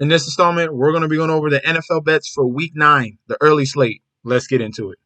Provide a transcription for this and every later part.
In this installment, we're going to be going over the NFL bets for Week 9, the early slate. Let's get into it.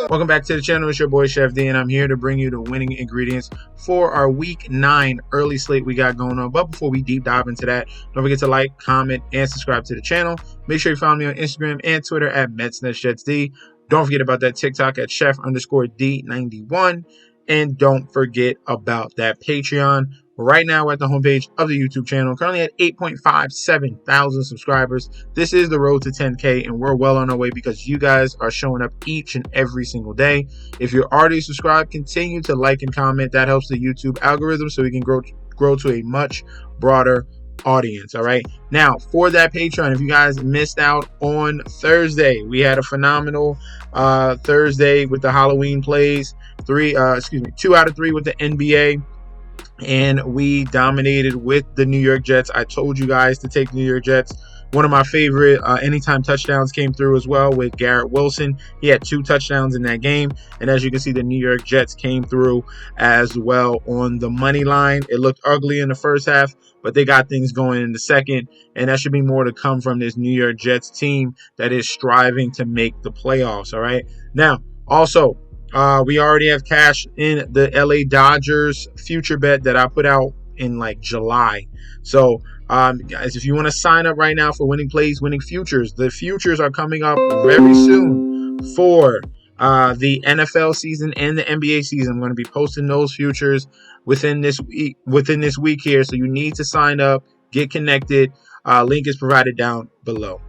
Welcome back to the channel. It's your boy Chef D, and I'm here to bring you the winning ingredients for our Week 9 early slate we got going on. But before we deep dive into that, don't forget to like, comment, and subscribe to the channel. Make sure you follow me on Instagram and Twitter at MetsNetShetsD. Don't forget about that TikTok at Chef_D91. And don't forget about that Patreon. Right now, we're at the homepage of the YouTube channel, currently at 8.57 thousand subscribers. This is the road to 10K, and we're well on our way because you guys are showing up each and every single day. If you're already subscribed, continue to like and comment. That helps the YouTube algorithm so we can grow to a much broader audience. All right. Now, for that Patreon, if you guys missed out on Thursday, we had a phenomenal Thursday with the Halloween plays. 2 out of 3 with the NBA. And we dominated with the New York Jets. I told you guys to take New York Jets. One of my favorite anytime touchdowns came through as well with Garrett Wilson. He had 2 touchdowns in that game. And as you can see, the New York Jets came through as well on the money line. It looked ugly in the first half, but they got things going in the second. And that should be more to come from this New York Jets team that is striving to make the playoffs. All right. Now, also, we already have cash in the LA Dodgers future bet that I put out in like July. So, guys, if you want to sign up right now for winning plays, winning futures, the futures are coming up very soon for the NFL season and the NBA season. I'm going to be posting those futures within this week here. So you need to sign up, get connected. Link is provided down below.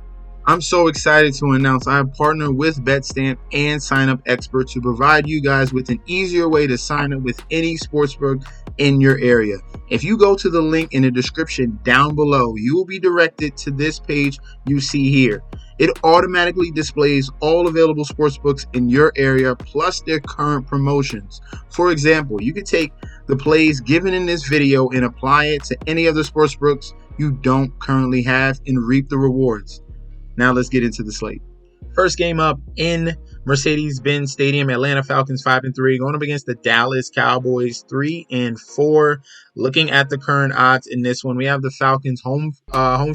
I'm so excited to announce I have partnered with BetStamp and Sign Up Expert to provide you guys with an easier way to sign up with any sportsbook in your area. If you go to the link in the description down below, you will be directed to this page you see here. It automatically displays all available sportsbooks in your area plus their current promotions. For example, you could take the plays given in this video and apply it to any other sportsbooks you don't currently have and reap the rewards. Now let's get into the slate. First game up in Mercedes-Benz Stadium, Atlanta Falcons 5-3 going up against the Dallas Cowboys 3-4. Looking at the current odds in this one, we have the Falcons home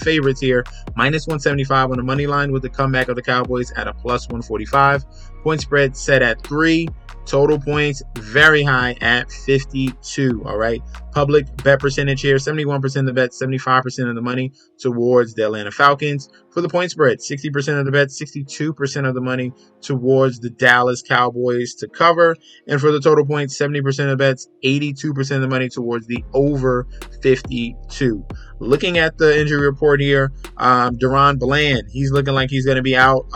favorites here, -175 on the money line with the comeback of the Cowboys at a +145. Point spread set at 3. Total points very high at 52. All right. Public bet percentage here, 71% of the bet, 75% of the money towards the Atlanta Falcons. For the point spread, 60% of the bet, 62% of the money towards the Dallas Cowboys to cover. And for the total points, 70% of the bets, 82% of the money towards the over 52. Looking at the injury report here, Deron Bland, he's looking like he's going to be out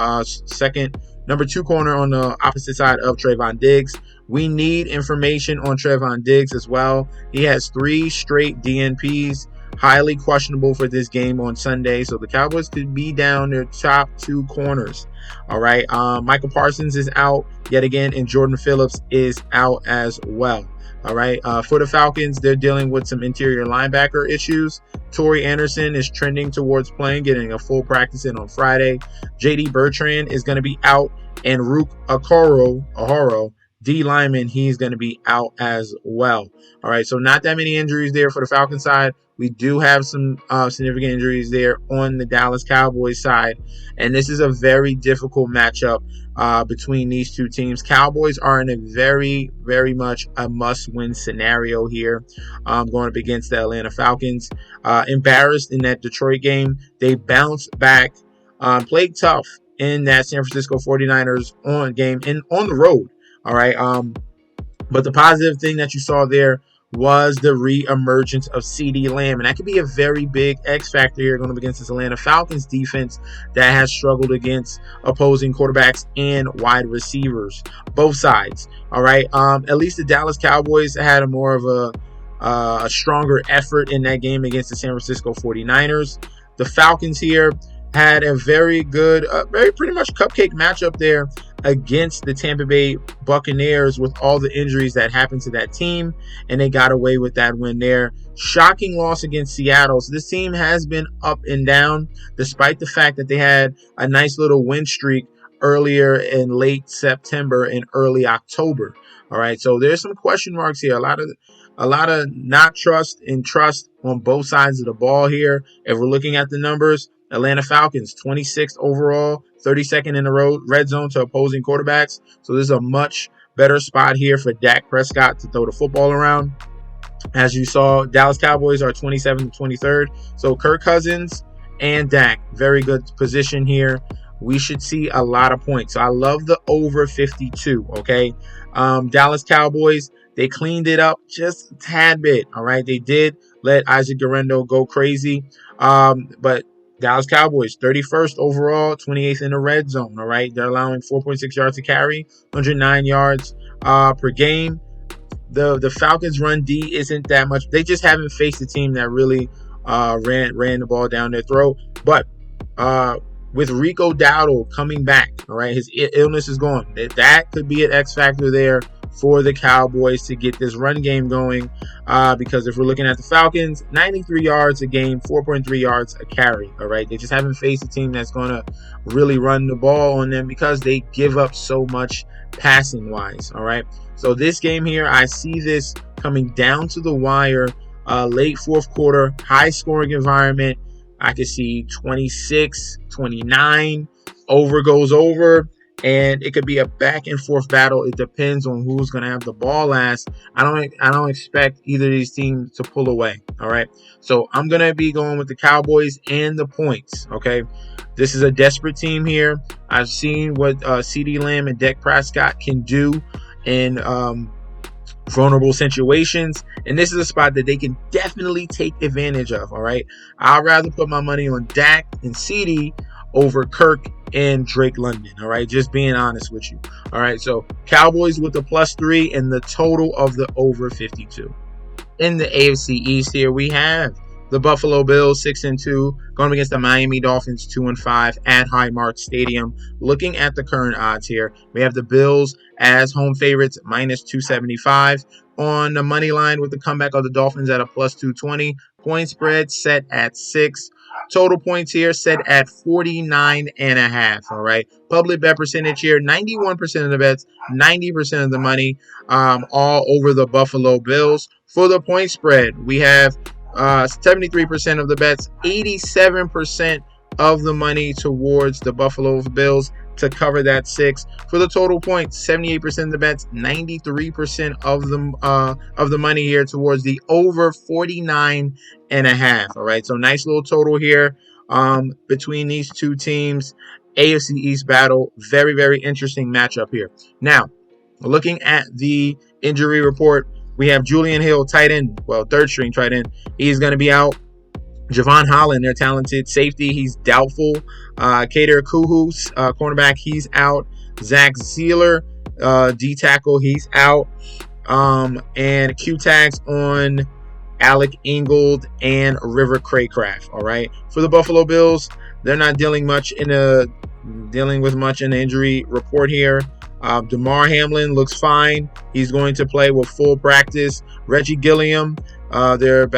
number 2 corner on the opposite side of Trayvon Diggs. We need information on Trayvon Diggs as well. He has 3 straight DNPs, highly questionable for this game on Sunday. So the Cowboys could be down their top 2 corners. All right. Michael Parsons is out yet again, and Jordan Phillips is out as well. All right. For the Falcons, they're dealing with some interior linebacker issues. Torrey Anderson is trending towards playing, getting a full practice in on Friday. J.D. Bertrand is going to be out, and Rook Ahoro, D lineman, he's going to be out as well. All right. So not that many injuries there for the Falcons side. We do have some significant injuries there on the Dallas Cowboys side. And this is a very difficult matchup between these two teams. Cowboys are in a very, very much a must-win scenario here going up against the Atlanta Falcons. Embarrassed in that Detroit game. They bounced back, played tough in that San Francisco 49ers game on the road. All right. But the positive thing that you saw there was the re-emergence of CeeDee Lamb. And that could be a very big X factor here going up against this Atlanta Falcons defense that has struggled against opposing quarterbacks and wide receivers, both sides. All right. At least the Dallas Cowboys had a more of a stronger effort in that game against the San Francisco 49ers. The Falcons here had a very good, very pretty much cupcake matchup there against the Tampa Bay Buccaneers with all the injuries that happened to that team, and they got away with that win there. Shocking loss against Seattle. So this team has been up and down, despite the fact that they had a nice little win streak earlier in late September and early October. All right, so there's some question marks here. A lot of not trust and trust on both sides of the ball here. If we're looking at the numbers, Atlanta Falcons, 26th overall, 32nd in the red zone to opposing quarterbacks. So this is a much better spot here for Dak Prescott to throw the football around. As you saw, Dallas Cowboys are 27th and 23rd. So Kirk Cousins and Dak, very good position here. We should see a lot of points. So I love the over 52, okay? Dallas Cowboys, they cleaned it up just a tad bit, all right? They did let Isaac Guerrero go crazy. But Dallas Cowboys, 31st overall, 28th in the red zone, all right? They're allowing 4.6 yards to carry, 109 yards per game. The Falcons' run D isn't that much. They just haven't faced a team that really ran the ball down their throat. But with Rico Dowdle coming back, all right, his illness is gone. That could be an X factor there for the Cowboys to get this run game going. Because if we're looking at the Falcons, 93 yards a game, 4.3 yards a carry. All right, they just haven't faced a team that's going to really run the ball on them because they give up so much passing wise. All right, so this game here, I see this coming down to the wire, late fourth quarter, high scoring environment. I could see 26, 29, over goes over, and it could be a back and forth battle. It depends on who's going to have the ball last. I don't expect either of these teams to pull away. All right, so I'm going to be going with the Cowboys and the points. Okay, this is a desperate team here. I've seen what CeeDee Lamb and Dak Prescott can do in vulnerable situations, and this is a spot that they can definitely take advantage of. All right, I'd rather put my money on Dak and CeeDee over Kirk and Drake London. All right, just being honest with you. All right, so Cowboys with the +3 and the total of the over 52. In the AFC East here, we have the Buffalo Bills 6-2 going against the Miami Dolphins 2-5 at Highmark Stadium. Looking at the current odds here, we have the Bills as home favorites -275 on the money line with the comeback of the Dolphins at a +220. Point spread set at 6. Total points here set at 49.5. All right. Public bet percentage here, 91% of the bets, 90% of the money, all over the Buffalo Bills. For the point spread, we have 73% of the bets, 87% of the money towards the Buffalo Bills to cover that 6. For the total points, 78% of the bets, 93% of the money here towards the over 49.5. All right, so nice little total here between these two teams. AFC East battle, very, very interesting matchup here. Now, looking at the injury report, we have Julian Hill, tight end, third string tight end. He's going to be out. Javon Holland, their talented safety, he's doubtful. Kader Kuhu, cornerback, he's out. Zach Zeeler, D-tackle, he's out. And Q-tags on Alec Ingold and River Craycraft. All right. For the Buffalo Bills, they're not dealing with much in the injury report here. DeMar Hamlin looks fine. He's going to play with full practice. Reggie Gilliam, their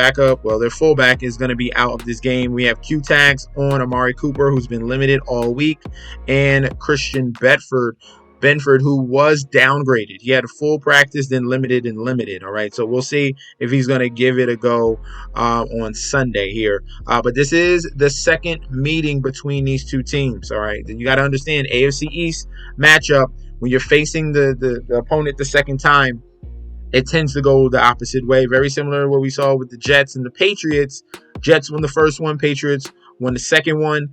fullback, is going to be out of this game. We have Q-tags on Amari Cooper, who's been limited all week, and Christian Benford, who was downgraded. He had a full practice, then limited. All right, so we'll see if he's going to give it a go on Sunday here. But this is the second meeting between these two teams. All right, you got to understand, AFC East matchup, when you're facing the opponent the second time, it tends to go the opposite way. Very similar to what we saw with the Jets and the Patriots. Jets won the first one, Patriots won the second one.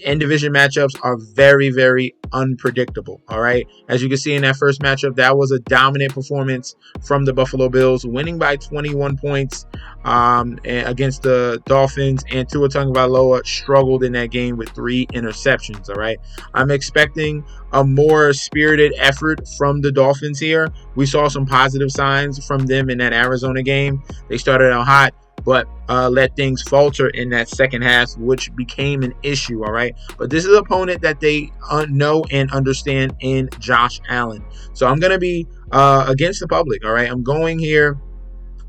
In division matchups are very, very unpredictable. All right. As you can see in that first matchup, that was a dominant performance from the Buffalo Bills, winning by 21 points against the Dolphins. And Tua Tagovailoa struggled in that game with 3 interceptions. All right. I'm expecting a more spirited effort from the Dolphins here. We saw some positive signs from them in that Arizona game. They started out hot. but let things falter in that second half, which became an issue. All right, but this is an opponent that they know and understand in Josh Allen. So I'm gonna be against the public. All right, I'm going here.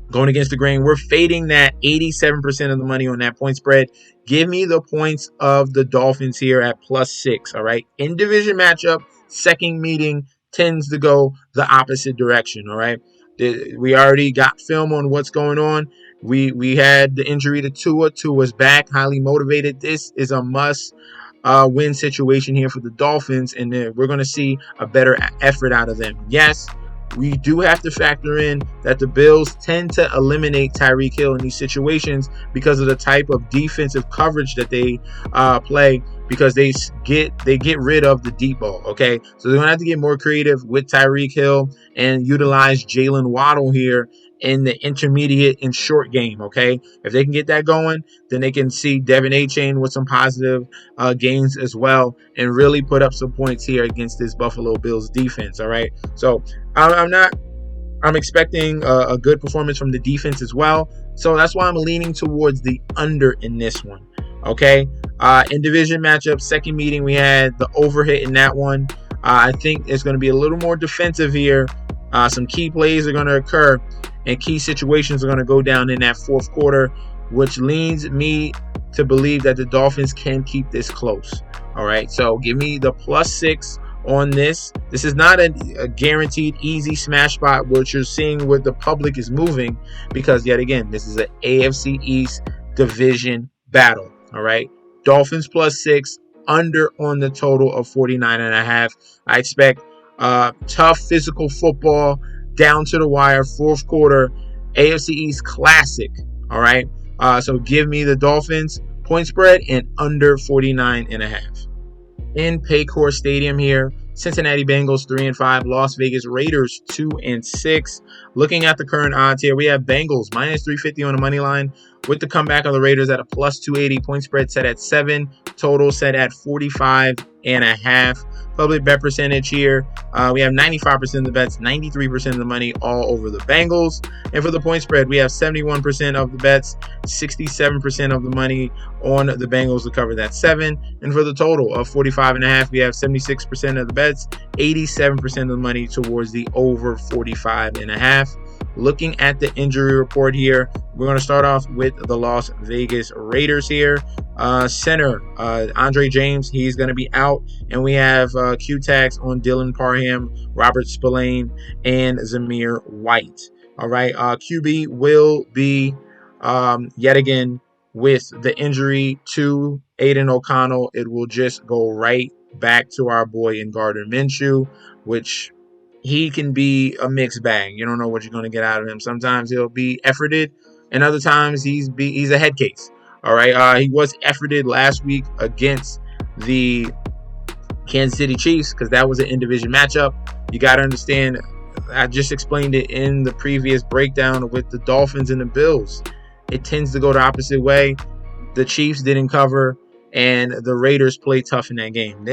Going against the grain, we're fading that 87% of the money on that point spread. Give me the points of the Dolphins here at +6. All right, in division matchup, second meeting tends to go the opposite direction. All right, we already got film on what's going on. We had the injury to Tua. Tua's back, highly motivated. This is a must win situation here for the Dolphins, and we're going to see a better effort out of them. Yes, we do have to factor in that the Bills tend to eliminate Tyreek Hill in these situations because of the type of defensive coverage that they play, because they get rid of the deep ball. Okay, so they're gonna have to get more creative with Tyreek Hill and utilize Jalen Waddle here in the intermediate and short game. Okay, if they can get that going, then they can see Devin Achane with some positive gains as well, and really put up some points here against this Buffalo Bills defense. All right, so I'm expecting a good performance from the defense as well. So that's why I'm leaning towards the under in this one. Okay. In division matchup, second meeting, we had the overhit in that one. I think it's going to be a little more defensive here. Some key plays are going to occur, and key situations are going to go down in that fourth quarter, which leads me to believe that the Dolphins can keep this close. All right. So give me the +6 on this. This is not a guaranteed easy smash spot, which you're seeing where the public is moving, because yet again, this is an AFC East division battle. All right, Dolphins +6, under on the total of 49.5. I expect tough physical football down to the wire, fourth quarter, AFC East classic. All right, so give me the Dolphins point spread and under 49.5. In Paycor Stadium here, Cincinnati Bengals 3-5, Las Vegas Raiders 2-6. Looking at the current odds here, we have Bengals -350 on the money line, with the comeback of the Raiders at a +280. Point spread set at 7, total set at 45.5. Public bet percentage here, we have 95% of the bets, 93% of the money all over the Bengals. And for the point spread, we have 71% of the bets, 67% of the money on the Bengals to cover that 7. And for the total of 45.5, we have 76% of the bets, 87% of the money towards the over 45.5. Looking at the injury report here, we're going to start off with the Las Vegas Raiders here. Center, Andre James, he's going to be out. And we have Q-Tags on Dylan Parham, Robert Spillane, and Zamir White. All right, QB will be, yet again, with the injury to Aiden O'Connell, it will just go right back to our boy in Gardner Minshew, which he can be a mixed bag. You don't know what you're going to get out of him. Sometimes he'll be efforted, and other times he's a head case. All right, he was efforted last week against the Kansas City Chiefs, because that was an in-division matchup. You got to understand, I just explained it in the previous breakdown with the Dolphins and the Bills. It tends to go the opposite way. The Chiefs didn't cover, and the Raiders played tough in that game.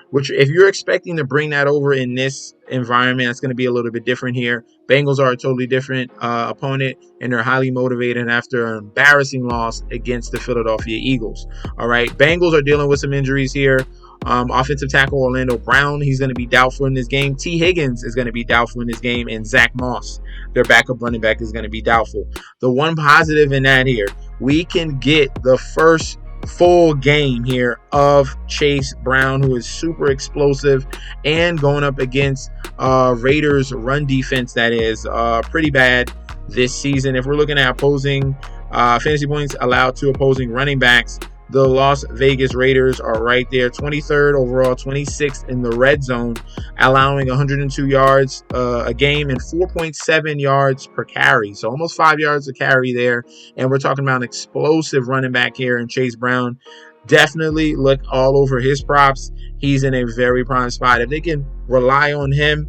Which if you're expecting to bring that over in this environment, it's going to be a little bit different here. Bengals are a totally different opponent, and they're highly motivated after an embarrassing loss against the Philadelphia Eagles. All right, Bengals are dealing with some injuries here. Offensive tackle Orlando Brown, he's going to be doubtful in this game. T. Higgins is going to be doubtful in this game, and Zach Moss, their backup running back, is going to be doubtful. The one positive in that here, we can get the first full game here of Chase Brown, who is super explosive and going up against Raiders run defense that is pretty bad this season. If we're looking at opposing fantasy points allowed to opposing running backs, the Las Vegas Raiders are right there, 23rd overall, 26th in the red zone, allowing 102 yards a game and 4.7 yards per carry. So almost 5 yards a carry there. And we're talking about an explosive running back here in Chase Brown. Definitely look all over his props. He's in a very prime spot. If they can rely on him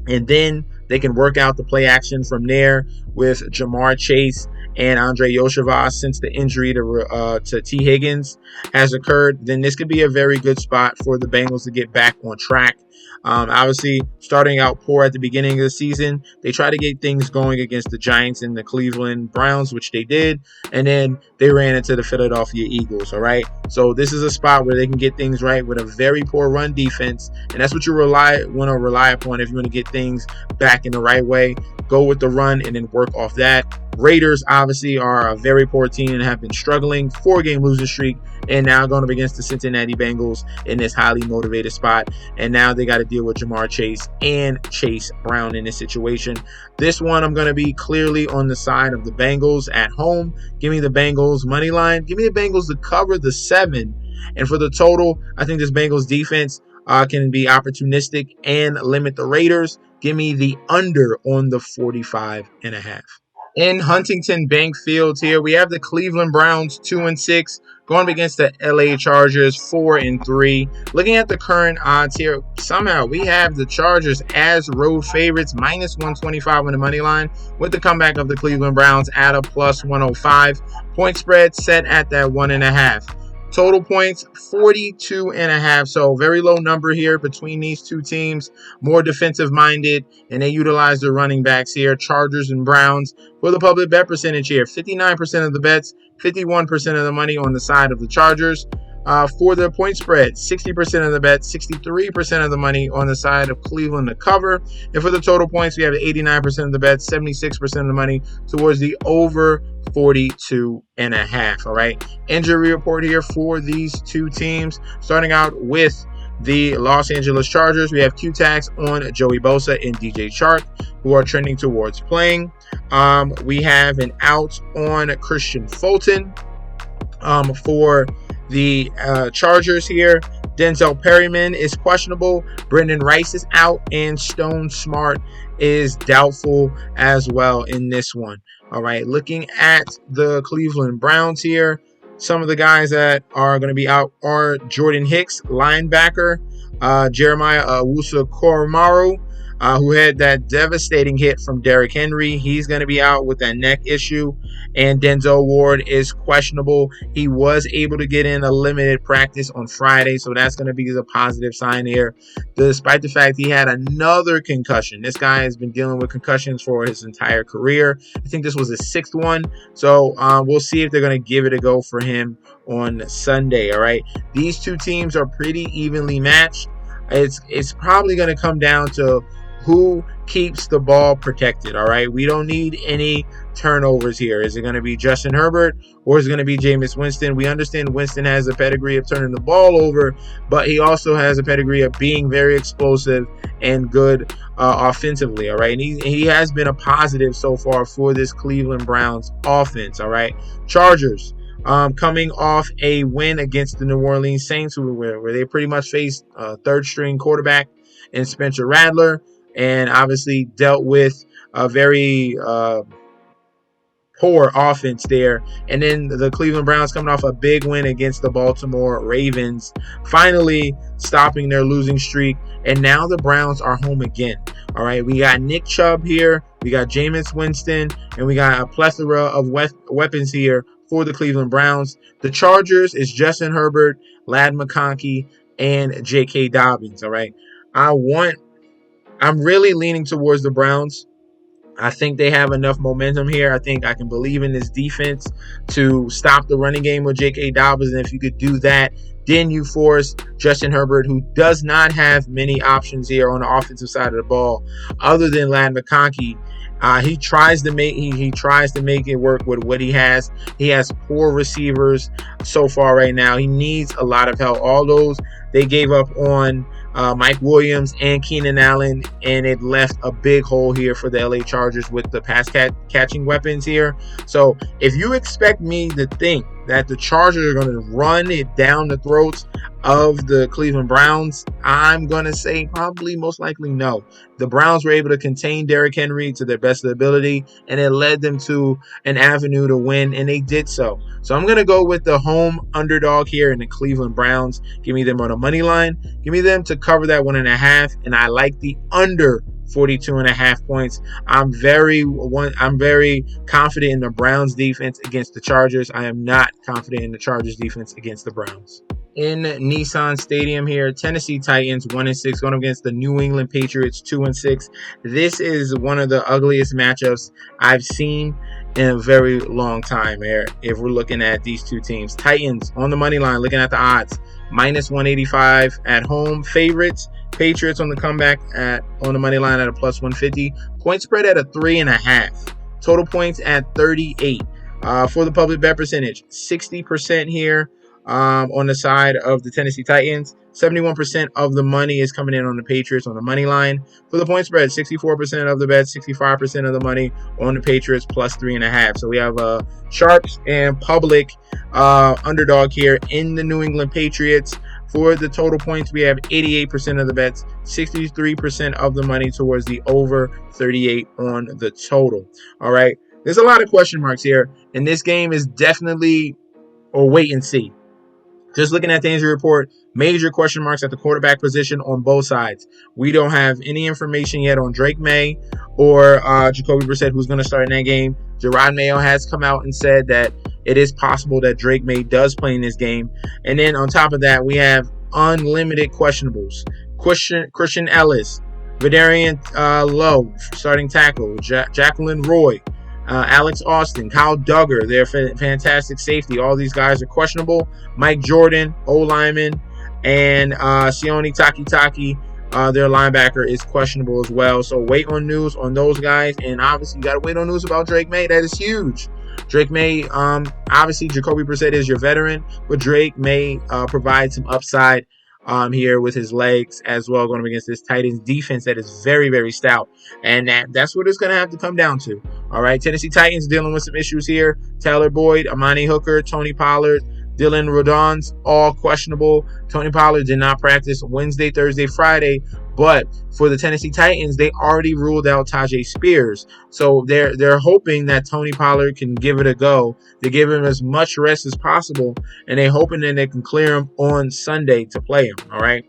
and then They can work out the play action from there with Jamar Chase and Andre Yoshivas since the injury to T. Higgins has occurred. Then this could be a very good spot for the Bengals to get back on track. Obviously, starting out poor at the beginning of the season, they try to get things going against the Giants and the Cleveland Browns, which they did, and then they ran into the Philadelphia Eagles. All right, so this is a spot where they can get things right with a very poor run defense, and that's what you want to rely upon if you want to get things back in the right way. Go with the run and then work off that. Raiders obviously are a very poor team and have been struggling, 4-game losing streak, and now going up against the Cincinnati Bengals in this highly motivated spot. And now they got to deal with Jamar Chase and Chase Brown in this situation. This one, I'm going to be clearly on the side of the Bengals at home. Give me the Bengals money line. Give me the Bengals to cover the 7. And for the total, I think this Bengals defense can be opportunistic and limit the Raiders. Give me the under on the 45.5. In Huntington Bank Field here, we have the Cleveland Browns 2-6 going up against the LA Chargers 4-3. Looking at the current odds here, somehow we have the Chargers as road favorites, -125 on the money line, with the comeback of the Cleveland Browns at a +105. Point spread set at that 1.5. Total points, 42.5. So very low number here between these two teams. More defensive minded, and they utilize their running backs here. Chargers and Browns. For the public bet percentage here, 59% of the bets, 51% of the money on the side of the Chargers. For the point spread, 60% of the bets, 63% of the money on the side of Cleveland to cover. And for the total points, we have 89% of the bets, 76% of the money towards the over 42.5. All right. Injury report here for these two teams. Starting out with the Los Angeles Chargers, we have Q-Tax on Joey Bosa and DJ Chark, who are trending towards playing. We have an out on Christian Fulton. For the Chargers here, Denzel Perryman is questionable. Brendan Rice is out, and Stone Smart is doubtful as well in this one. All right, looking at the Cleveland Browns here, some of the guys that are going to be out are Jordan Hicks, linebacker, Jeremiah Owusu-Koramoah, who had that devastating hit from Derrick Henry. He's going to be out with that neck issue. And Denzel Ward is questionable. He was able to get in a limited practice on Friday, so that's going to be the positive sign here. Despite the fact he had another concussion. This guy has been dealing with concussions for his entire career. I think this was his 6th one. So we'll see if they're going to give it a go for him on Sunday. All right. These two teams are pretty evenly matched. It's probably going to come down to who keeps the ball protected. All right, we don't need any turnovers here. Is it going to be Justin Herbert or is it going to be Jameis Winston? We understand Winston has a pedigree of turning the ball over, but he also has a pedigree of being very explosive and good offensively. All right, and he has been a positive so far for this Cleveland Browns offense. All right, Chargers. Coming off a win against the New Orleans Saints, where they pretty much faced a third-string quarterback in Spencer Rattler, and obviously dealt with a very poor offense there. And then the Cleveland Browns coming off a big win against the Baltimore Ravens, finally stopping their losing streak. And now the Browns are home again. All right, we got Nick Chubb here, we got Jameis Winston, and we got a plethora of weapons here for the Cleveland Browns. The Chargers is Justin Herbert, Ladd McConkey, and J.K. Dobbins. All right, I'm really leaning towards the Browns. I think they have enough momentum here. I think I can believe in this defense to stop the running game with J.K. Dobbins. And if you could do that, then you force Justin Herbert, who does not have many options here on the offensive side of the ball other than Ladd McConkey. He tries to make it work with what he has. He has poor receivers so far right now. He needs a lot of help. All those they gave up on Mike Williams and Keenan Allen, and it left a big hole here for the LA Chargers with the pass catching weapons here. So if you expect me to think that the Chargers are going to run it down the throats of the Cleveland Browns, I'm going to say probably most likely no. The Browns were able to contain Derrick Henry to their best of their ability, and it led them to an avenue to win, and they did so. So I'm going to go with the home underdog here in the Cleveland Browns. Give me them on a money line. Give me them to cover that 1.5, and I like the under 42.5 points. I'm very confident in the Browns defense against the Chargers. I am not confident in the Chargers defense against the Browns. In Nissan Stadium here, Tennessee Titans 1-6 going against the New England Patriots 2-6. This is one of the ugliest matchups I've seen in a very long time here. If we're looking at these two teams, Titans on the money line, looking at the odds, -185 at home. Favorites, Patriots on the comeback on the money line at a +150. Point spread at a 3.5. Total points at 38. For the public bet percentage, 60% here. On the side of the Tennessee Titans, 71% of the money is coming in on the Patriots on the money line. For the point spread, 64% of the bet, 65% of the money on the Patriots +3.5. So we have sharps and public underdog here in the New England Patriots. For the total points, we have 88% of the bets, 63% of the money towards the over 38 on the total. All right, there's a lot of question marks here, and this game is definitely a wait and see. Just looking at the injury report, major question marks at the quarterback position on both sides. We don't have any information yet on Drake May or Jacoby Brissett, who's going to start in that game. Gerard Mayo has come out and said that it is possible that Drake May does play in this game. And then on top of that, we have unlimited questionables. Christian Ellis, Vidarian Lowe, starting tackle, Jacqueline Roy, Alex Austin, Kyle Duggar, their fantastic safety. All these guys are questionable. Mike Jordan, O-lineman, and Sione Takitaki, their linebacker, is questionable as well. So wait on news on those guys. And obviously, you got to wait on news about Drake May. That is huge. Drake May, obviously, Jacoby Brissett is your veteran, but Drake may provide some upside here with his legs as well, going up against this Titans defense that is very, very stout. And that's what it's going to have to come down to. All right, Tennessee Titans dealing with some issues here. Tyler Boyd, Amani Hooker, Tony Pollard, Dylan Rodon's all questionable. Tony Pollard did not practice Wednesday, Thursday, Friday. But for the Tennessee Titans, they already ruled out Tajay Spears. So they're hoping that Tony Pollard can give it a go. They give him as much rest as possible, and they're hoping that they can clear him on Sunday to play him. All right.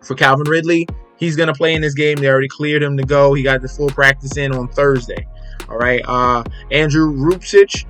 For Calvin Ridley, he's going to play in this game. They already cleared him to go. He got the full practice in on Thursday. All right. Andrew Rupcich,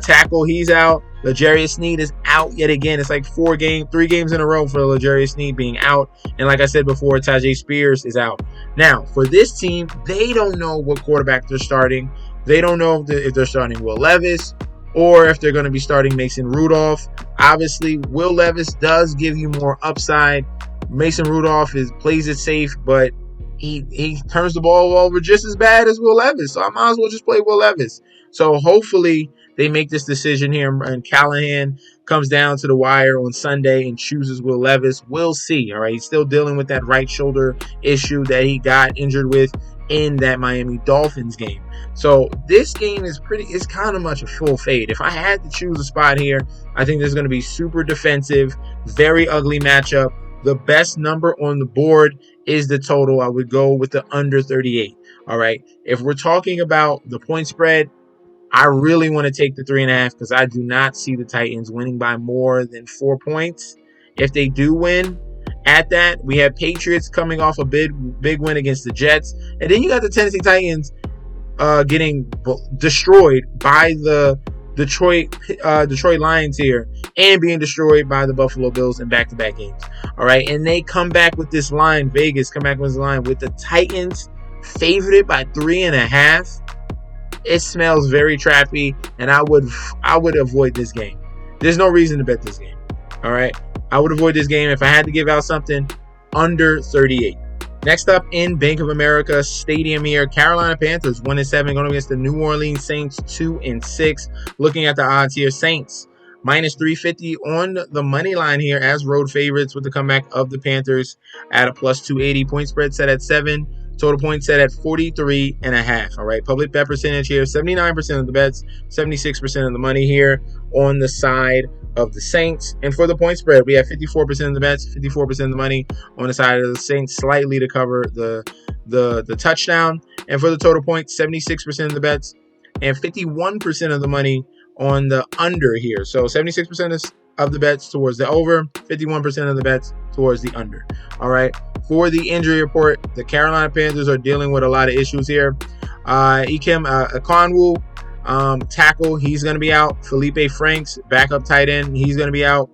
tackle, he's out. L'Jarius Sneed is out yet again. It's like 3 games in a row for L'Jarius Sneed being out. And like I said before, Tajay Spears is out. Now, for this team, they don't know what quarterback they're starting. They don't know if they're starting Will Levis or if they're going to be starting Mason Rudolph. Obviously, Will Levis does give you more upside. Mason Rudolph plays it safe, but he turns the ball over just as bad as Will Levis. So I might as well just play Will Levis. So hopefully they make this decision here, and Callahan comes down to the wire on Sunday and chooses Will Levis. We'll see. All right, he's still dealing with that right shoulder issue that he got injured with in that Miami Dolphins game. So this game is it's kind of much a full fade. If I had to choose a spot here, I think this is going to be super defensive, very ugly matchup. The best number on the board is the total. I would go with the under 38. All right. If we're talking about the point spread, I really want to take the 3.5 because I do not see the Titans winning by more than 4 points. If they do win at that, we have Patriots coming off a big win against the Jets. And then you got the Tennessee Titans getting destroyed by the Detroit Lions here and being destroyed by the Buffalo Bills in back-to-back games. All right, and they come back with this line. Vegas come back with this line with the Titans favored by 3.5. It smells very trappy, and I would avoid this game. There's no reason to bet this game. All right, I would avoid this game if I had to give out something under 38. Next up in Bank of America Stadium here, Carolina Panthers 1-7 going against the New Orleans Saints 2-6. Looking at the odds here, Saints -350 on the money line here as road favorites with the comeback of the Panthers at a +280. Point spread set at 7. Total points set at 43.5. All right, public bet percentage here, 79% of the bets, 76% of the money here on the side of the Saints. And for the point spread, we have 54% of the bets, 54% of the money on the side of the Saints, slightly to cover the touchdown. And for the total points, 76% of the bets and 51% of the money on the under here. So 76% of the bets towards the over, 51% of the bets towards the under. All right. For the injury report, the Carolina Panthers are dealing with a lot of issues here. Ikem Ekwonu, tackle, he's going to be out. Felipe Franks, backup tight end, he's going to be out.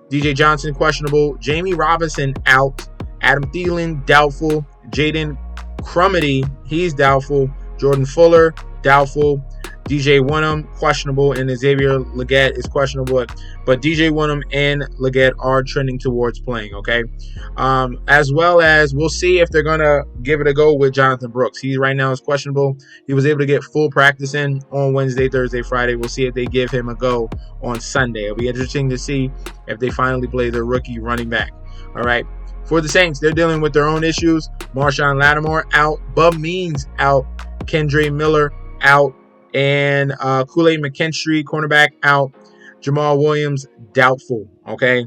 DJ Johnson, questionable. Jamie Robinson, out. Adam Thielen, doubtful. Jaden Crumity, he's doubtful. Jordan Fuller, doubtful. DJ Wonnum, questionable, and Xavier Legette is questionable. But DJ Wonnum and Legette are trending towards playing, okay? As well as we'll see if they're going to give it a go with Jonathan Brooks. He right now is questionable. He was able to get full practice in on Wednesday, Thursday, Friday. We'll see if they give him a go on Sunday. It'll be interesting to see if they finally play their rookie running back, all right? For the Saints, they're dealing with their own issues. Marshawn Lattimore out. Bub Means out. Kendre Miller out. And Kool-Aid McKinstry, cornerback, out. Jamal Williams, doubtful. Okay.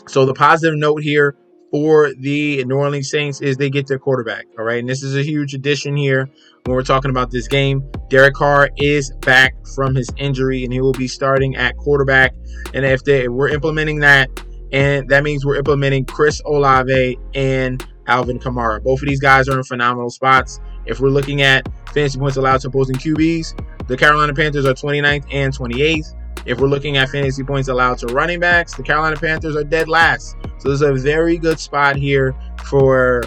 So the positive note here for the New Orleans Saints is they get their quarterback. All right. And this is a huge addition here when we're talking about this game. Derek Carr is back from his injury and he will be starting at quarterback. And if we're implementing that, and that means we're implementing Chris Olave and Alvin Kamara. Both of these guys are in phenomenal spots. If we're looking at fantasy points allowed to opposing QBs, the Carolina Panthers are 29th and 28th. If we're looking at fantasy points allowed to running backs, the Carolina Panthers are dead last. So there's a very good spot here for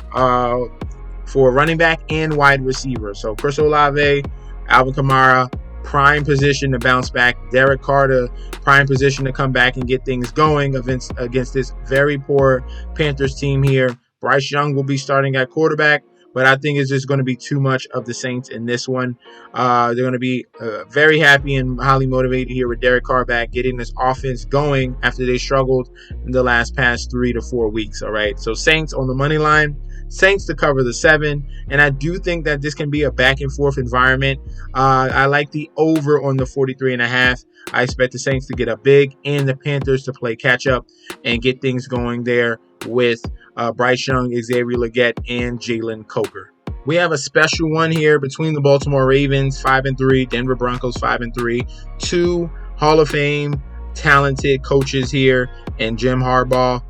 running back and wide receiver. So Chris Olave, Alvin Kamara, prime position to bounce back. Derek Carr, prime position to come back and get things going against this very poor Panthers team here. Bryce Young will be starting at quarterback, but I think it's just going to be too much of the Saints in this one. They're going to be very happy and highly motivated here with Derek Carr back, getting this offense going after they struggled in the past 3 to 4 weeks. All right, so Saints on the money line. Saints to cover the 7, and I do think that this can be a back and forth environment. I like the over on the 43.5. I expect the Saints to get up big and the Panthers to play catch up and get things going there with Bryce Young, Xavier Legette, and Jalen Coker. We have a special one here between the Baltimore Ravens 5-3, Denver Broncos 5-3, 2 Hall of Fame talented coaches here, and John Harbaugh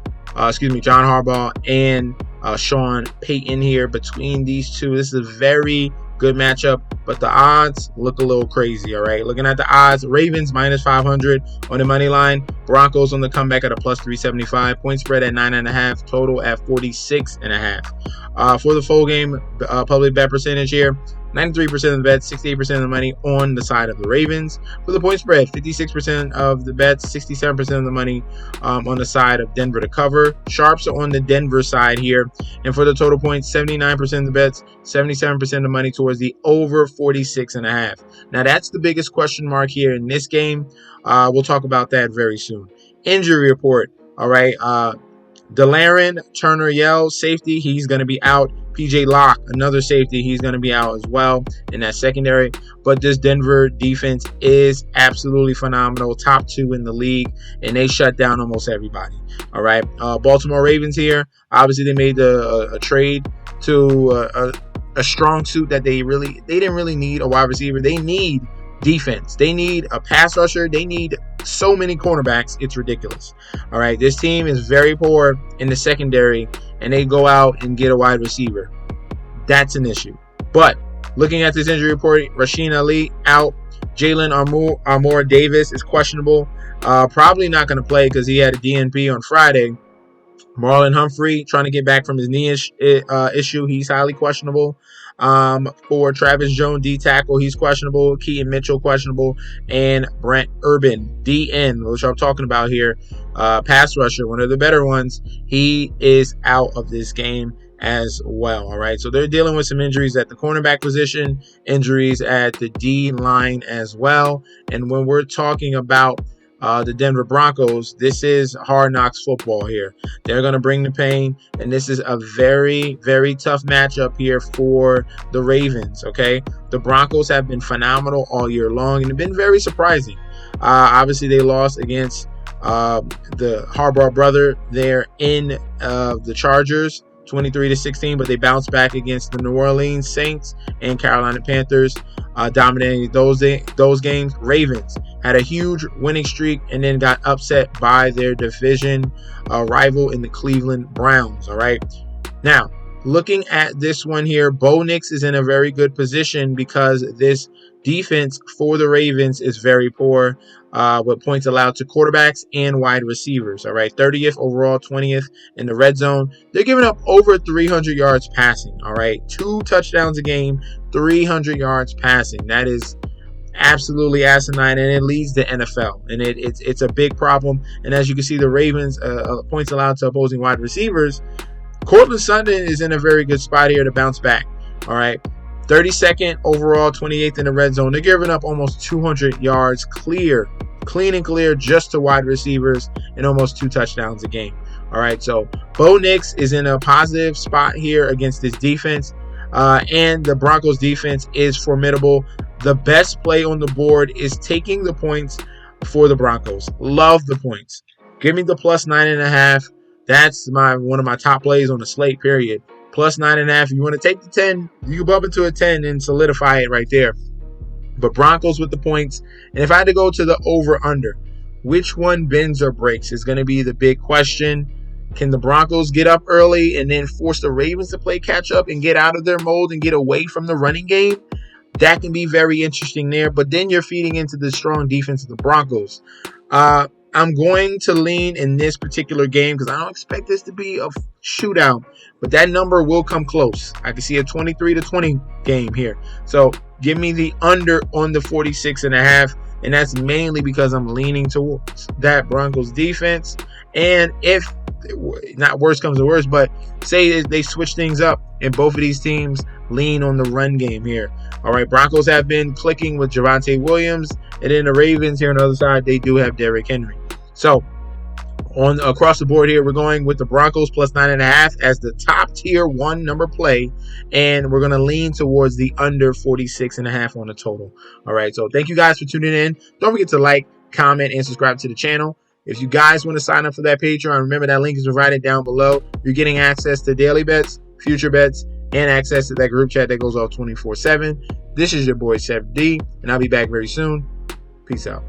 and Sean Payton here. Between these two, this is a very good matchup, but the odds look a little crazy. All right, looking at the odds, Ravens minus 500 on the money line, Broncos on the comeback at a plus 375, point spread at 9.5, total at 46.5. For the full game public bet percentage here, 93% of the bets, 68% of the money on the side of the Ravens. For the point spread, 56% of the bets, 67% of the money on the side of Denver to cover. Sharps are on the Denver side here. And for the total points, 79% of the bets, 77% of the money towards the over 46.5. Now, that's the biggest question mark here in this game. We'll talk about that very soon. Injury report. All right. Delaren Turner-Yell, safety, he's going to be out. PJ Locke, another safety, he's going to be out as well in that secondary. But this Denver defense is absolutely phenomenal, top 2 in the league, and they shut down almost everybody. All right, Baltimore Ravens here. Obviously, they made a trade to a strong suit that they didn't really need a wide receiver. They need defense. They need a pass rusher. They need so many cornerbacks. It's ridiculous. All right, this team is very poor in the secondary, and they go out and get a wide receiver. That's an issue. But looking at this injury report, Rasheen Ali out. Jalen Armour Davis is questionable. Probably not going to play because he had a DNP on Friday. Marlon Humphrey trying to get back from his knee issue. He's highly questionable. For Travis Jones, D tackle, he's questionable. Keaton Mitchell, questionable. And Brent Urban, DN, which I'm talking about here, pass rusher, one of the better ones, he is out of this game as well. All right, so they're dealing with some injuries at the cornerback position, injuries at the D line as well. And when we're talking about the Denver Broncos, this is hard knocks football here. They're going to bring the pain, and this is a very, very tough matchup here for the Ravens, okay? The Broncos have been phenomenal all year long, and have been very surprising. Obviously, they lost against the Harbaugh brother there in the Chargers, 23-16, but they bounced back against the New Orleans Saints and Carolina Panthers, dominating those games. Ravens had a huge winning streak and then got upset by their division rival in the Cleveland Browns. All right. Now, looking at this one here, Bo Nix is in a very good position because this defense for the Ravens is very poor with points allowed to quarterbacks and wide receivers. All right, 30th overall, 20th in the red zone. They're giving up over 300 yards passing. All right, 2 touchdowns a game, 300 yards passing. That is absolutely asinine, and it leads the NFL, and it's a big problem. And as you can see, the Ravens points allowed to opposing wide receivers. Cortland Sutton is in a very good spot here to bounce back. All right. 32nd overall, 28th in the red zone. They're giving up almost 200 yards clean and clear just to wide receivers and almost 2 touchdowns a game. All right. So Bo Nix is in a positive spot here against this defense. And the Broncos defense is formidable. The best play on the board is taking the points for the Broncos. Love the points. Give me the plus 9.5. That's one of my top plays on the slate, period. Plus 9.5. If you want to take the 10, you can bump into a 10 and solidify it right there. But Broncos with the points. And if I had to go to the over-under, which one bends or breaks is going to be the big question. Can the Broncos get up early and then force the Ravens to play catch-up and get out of their mold and get away from the running game? That can be very interesting there. But then you're feeding into the strong defense of the Broncos. I'm going to lean in this particular game because I don't expect this to be a shootout, but that number will come close. I can see a 23-20 game here. So give me the under on the 46.5, and that's mainly because I'm leaning towards that Broncos defense. And if not worse comes to worse, but say they switch things up and both of these teams lean on the run game here. All right, Broncos have been clicking with Javonte Williams, and then the Ravens here on the other side, they do have Derrick Henry. So on across the board here, we're going with the Broncos plus 9.5 as the top tier 1 number play, and we're going to lean towards the under 46.5 on the total. All right, so thank you guys for tuning in. Don't forget to like, comment, and subscribe to the channel. If you guys want to sign up for that Patreon, remember that link is provided down below. You're getting access to daily bets, future bets, and access to that group chat that goes off 24/7. This is your boy Chef D, and I'll be back very soon. Peace out.